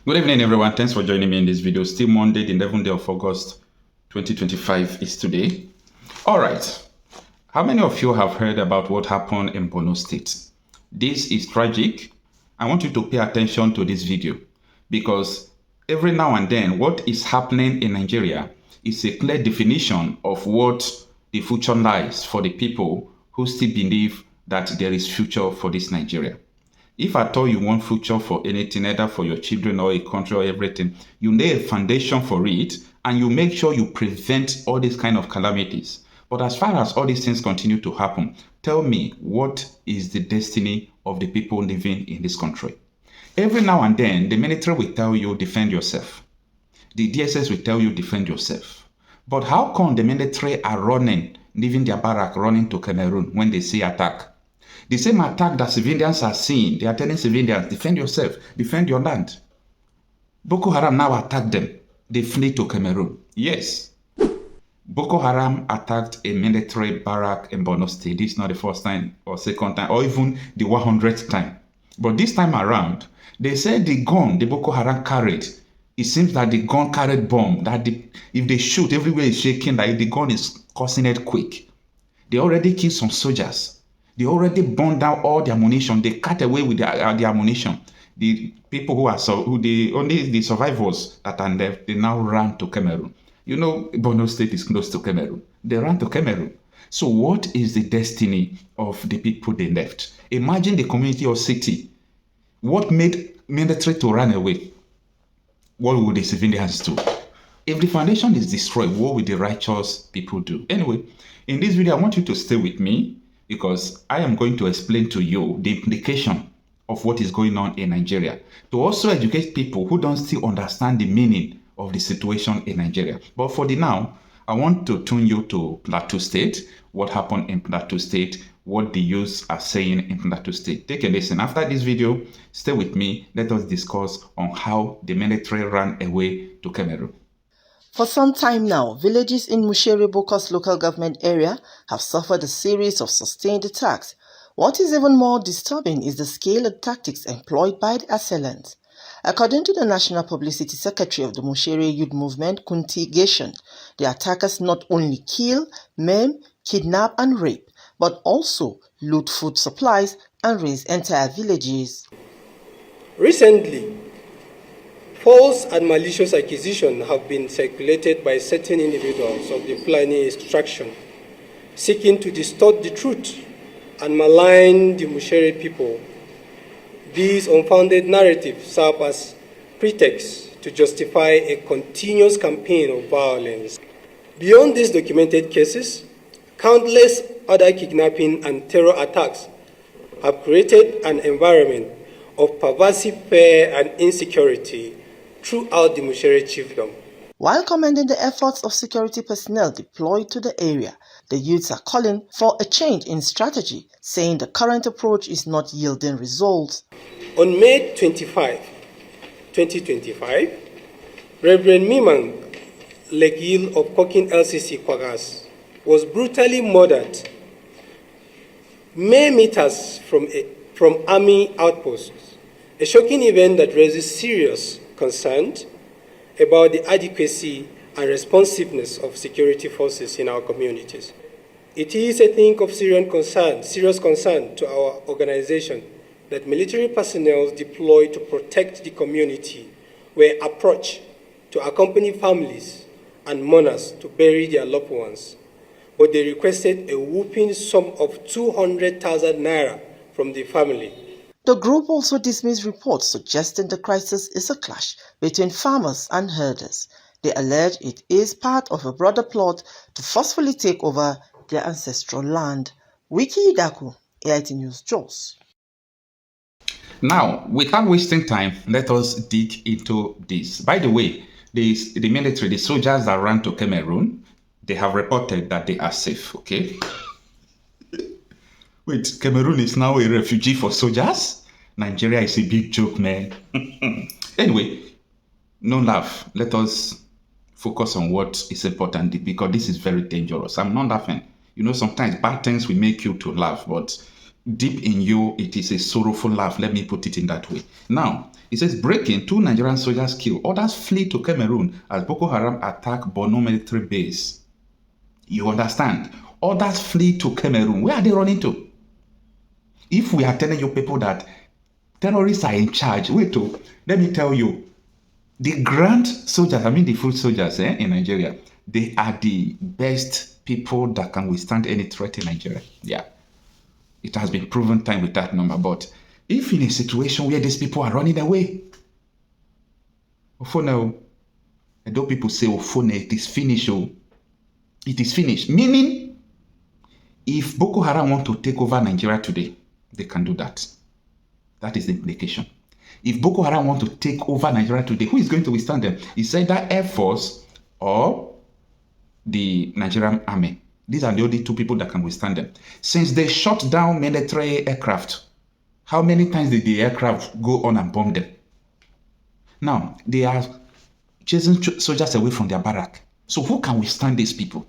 Good evening, everyone. Thanks for joining me in this video. Still Monday, the 11th day of August, 2025 is today. All right. How many of you have heard about what happened in Borno State? This is tragic. I want you to pay attention to this video because every now and then what is happening in Nigeria is a clear definition of what the future lies for the people who still believe that there is future for this Nigeria. If at all you want future for anything, either for your children or a country or everything, you lay a foundation for it and you make sure you prevent all these kind of calamities. But as far as all these things continue to happen, tell me, what is the destiny of the people living in this country? Every now and then, the military will tell you, defend yourself. The DSS will tell you, defend yourself. But how come the military are running, leaving their barrack, running to Cameroon when they see attack? The same attack that civilians are seeing, they are telling civilians, defend yourself, defend your land. Bokoharam now attack them. They flee to Cameroon. Yes. Bokoharam attacked a military barrack in Borno State. This is not the first time or second time or even the 100th time. But this time around, they said the gun the Bokoharam carried, it seems that the gun carried bomb, that if they shoot, everywhere is shaking, like the gun is causing earthquake. They already killed some soldiers. They already burned down all the ammunition. They cut away with the ammunition. The people only the survivors that are left, they now ran to Cameroon. You know, Borno State is close to Cameroon. They ran to Cameroon. So what is the destiny of the people they left? Imagine the community or city. What made military to run away? What will the civilians do? If the foundation is destroyed, what will the righteous people do? Anyway, in this video, I want you to stay with me, because I am going to explain to you the implication of what is going on in Nigeria, to also educate people who don't still understand the meaning of the situation in Nigeria. But for the now, I want to tune you to Plateau State, what happened in Plateau State, what the youths are saying in Plateau State. Take a listen. After this video, stay with me. Let us discuss on how the military ran away to Cameroon. For some time now, villages in Mushere Bokos local government area have suffered a series of sustained attacks. What is even more disturbing is the scale and tactics employed by the assailants. According to the National Publicity Secretary of the Mushere Youth Movement, Kunti Geshan, the attackers not only kill, maim, kidnap and rape, but also loot food supplies and raze entire villages. Recently, false and malicious accusations have been circulated by certain individuals of the Fulani extraction, seeking to distort the truth and malign the Mushere people. These unfounded narratives serve as pretext to justify a continuous campaign of violence. Beyond these documented cases, countless other kidnapping and terror attacks have created an environment of pervasive fear and insecurity throughout the Mushere chiefdom. While commending the efforts of security personnel deployed to the area, the youths are calling for a change in strategy, saying the current approach is not yielding results. On May 25, 2025, Reverend Mimang Legil of Kokin LCC Kwagas was brutally murdered mere meters from army outposts, a shocking event that raises serious concern about the adequacy and responsiveness of security forces in our communities. It is a thing of serious concern to our organization that military personnel deployed to protect the community were approached to accompany families and mourners to bury their loved ones, but they requested a whooping sum of 200,000 naira from the family. The group also dismissed reports suggesting the crisis is a clash between farmers and herders. They allege it is part of a broader plot to forcefully take over their ancestral land. Wiki Daku, AIT News, Jos. Now, without wasting time, let us dig into this. By the way, the military, the soldiers that ran to Cameroon, they have reported that they are safe, okay? Wait, Cameroon is now a refugee for soldiers? Nigeria is a big joke, man. Anyway, no laugh. Let us focus on what is important, because this is very dangerous. I'm not laughing. You know, sometimes bad things will make you to laugh, but deep in you, it is a sorrowful laugh. Let me put it in that way. Now, it says, breaking, 2 Nigerian soldiers killed. Others flee to Cameroon as Boko Haram attack Borno military base. You understand? Others flee to Cameroon. Where are they running to? If we are telling you people that terrorists are in charge, wait, let me tell you, the grand soldiers, I mean the foot soldiers in Nigeria, they are the best people that can withstand any threat in Nigeria. Yeah. It has been proven time with that number. But if in a situation where these people are running away, Ofona, I know people say, Ofona, it is finished. Oh. It is finished. Meaning, if Boko Haram want to take over Nigeria today, they can do that. That is the implication. If Boko Haram want to take over Nigeria today, who is going to withstand them? It's either Air Force or the Nigerian Army. These are the only 2 people that can withstand them. Since they shot down military aircraft, how many times did the aircraft go on and bomb them? Now, they are chasing soldiers away from their barrack. So who can withstand these people?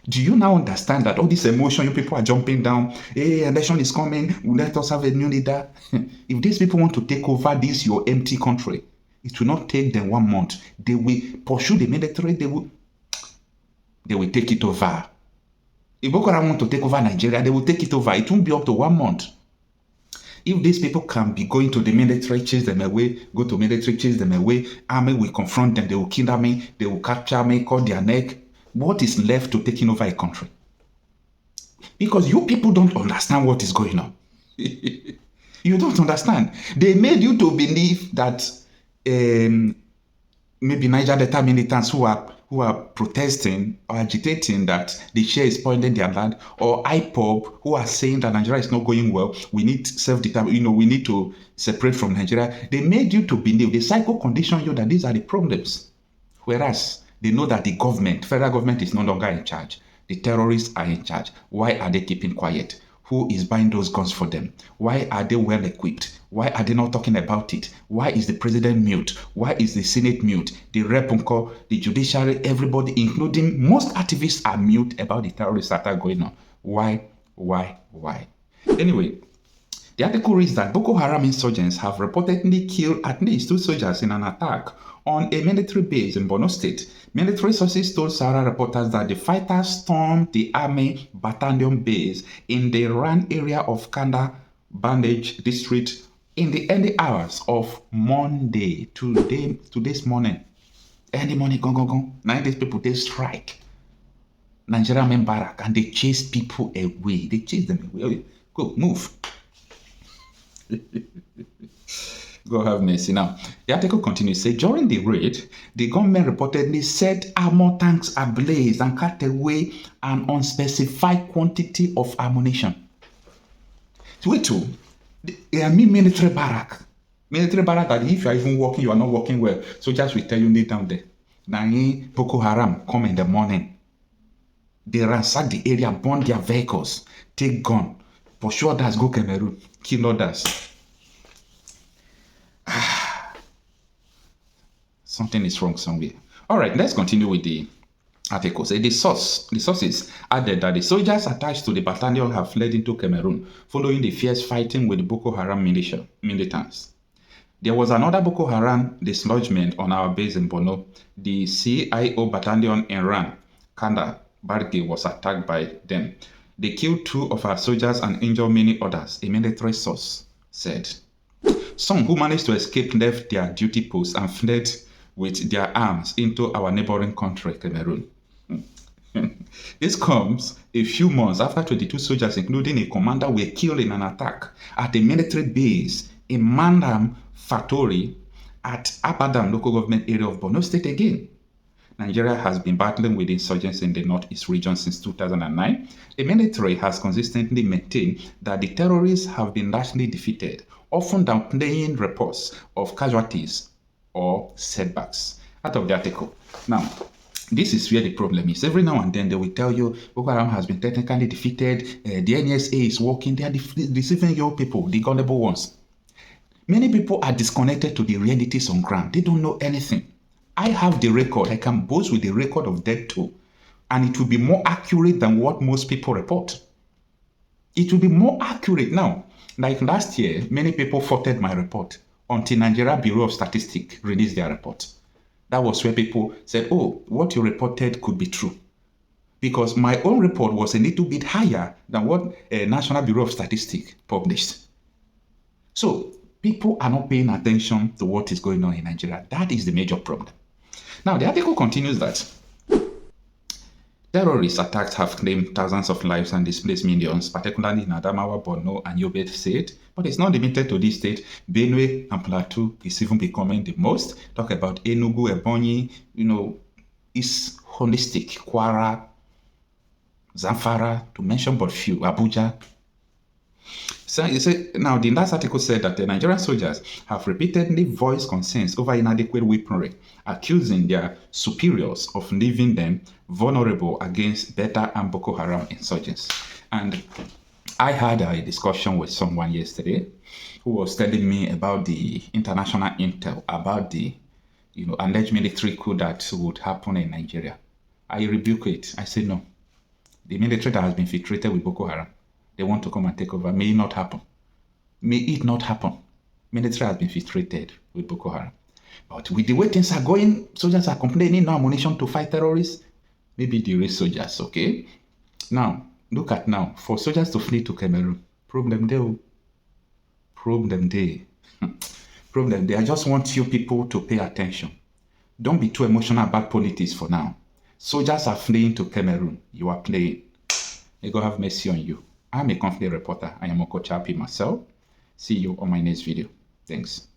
Do you now understand that all this emotion, you people are jumping down, hey, election is coming, let us have a new leader. If these people want to take over this, your empty country, it will not take them 1 month. They will pursue the military, they will take it over. If Boko Haram want to take over Nigeria, they will take it over. It won't be up to 1 month. If these people can be going to the military, chase them away, go to military, chase them away, army will confront them, they will kill me, they will capture me, cut their neck. What is left to taking over a country? Because you people don't understand what is going on. You don't understand. They made you to believe that maybe Niger Delta militants who are protesting or agitating that the share is spoiling their land, or ipob who are saying that Nigeria is not going well, we need self-determination, we need to separate from Nigeria. They made you to believe, they psycho condition you that these are the problems. Whereas they know that the government, federal government is no longer in charge. The terrorists are in charge. Why are they keeping quiet? Who is buying those guns for them? Why are they well equipped? Why are they not talking about it? Why is the president mute? Why is the Senate mute? The Rep, the judiciary, everybody, including most activists, are mute about the terrorist attack going on. Why? Anyway, the article reads that Boko Haram insurgents have reportedly killed at least 2 soldiers in an attack on a military base in Borno State. Military sources told Sowore reporters that the fighters stormed the army battalion base in the Ran area of Kanda Bandage district in the early hours of Monday, today's morning. Early morning, go. Now these people, they strike Nigerian men barrack and they chase people away. They chase them away. Go, move. God have mercy. Now, the article continues, say, during the raid, the government reportedly set armor tanks ablaze and cut away an unspecified quantity of ammunition. Wait till, military barrack that if you are even walking, you are not walking well. So just will tell you, kneel down there. Now, Boko Haram come in the morning. They ransack the area, burn their vehicles, take gun, pursue others, go Cameroon, kill others. Something is wrong somewhere. All right, let's continue with the article. The sources added that the soldiers attached to the battalion have fled into Cameroon following the fierce fighting with the Boko Haram militants. There was another Boko Haram dislodgement on our base in Borno. The CIO battalion in Ran, Kanda Barge, was attacked by them. They killed 2 of our soldiers and injured many others, a military source said. Some who managed to escape left their duty posts and fled with their arms into our neighboring country, Cameroon. This comes a few months after 22 soldiers, including a commander, were killed in an attack at a military base in Mandam Fatori at Abadam local government area of Borno State again. Nigeria has been battling with insurgents in the northeast region since 2009. The military has consistently maintained that the terrorists have been largely defeated, often downplaying reports of casualties or setbacks. Out of the article. Now, this is where the problem is. Every now and then they will tell you Boko Haram has been technically defeated, the NSA is working, they are deceiving your people, the gullible ones. Many people are disconnected to the realities on ground. They don't know anything. I have the record. I can boast with the record of dead too. And it will be more accurate than what most people report. It will be more accurate now. Like last year, many people faulted my report until Nigeria Bureau of Statistics released their report. That was where people said, oh, what you reported could be true. Because my own report was a little bit higher than what National Bureau of Statistics published. So people are not paying attention to what is going on in Nigeria. That is the major problem. Now, the article continues that terrorist attacks have claimed thousands of lives and displaced millions, particularly in Adamawa, Borno, and Yobe State. But it's not limited to this state. Benue and Plateau is even becoming the most. Talk about Enugu, Ebonyi, it's holistic. Kwara, Zamfara, to mention but few, Abuja. So you say, now the last article said that the Nigerian soldiers have repeatedly voiced concerns over inadequate weaponry, accusing their superiors of leaving them vulnerable against Beta and Bokoharam insurgents. And I had a discussion with someone yesterday who was telling me about the international intel, about the alleged military coup that would happen in Nigeria. I rebuke it. I say no. The military that has been infiltrated with Boko Haram, they want to come and take over. May it not happen. May it not happen. Military has been infiltrated with Boko Haram. But with the way things are going, soldiers are complaining, no ammunition to fight terrorists. Maybe the real soldiers, okay? Now, look at now. For soldiers to flee to Cameroon, problem there. Problem there. Problem there. I just want you people to pay attention. Don't be too emotional about politics for now. Soldiers are fleeing to Cameroon. You are playing. May God have mercy on you. I'm a conflict reporter. I am Okochapi myself. See you on my next video. Thanks.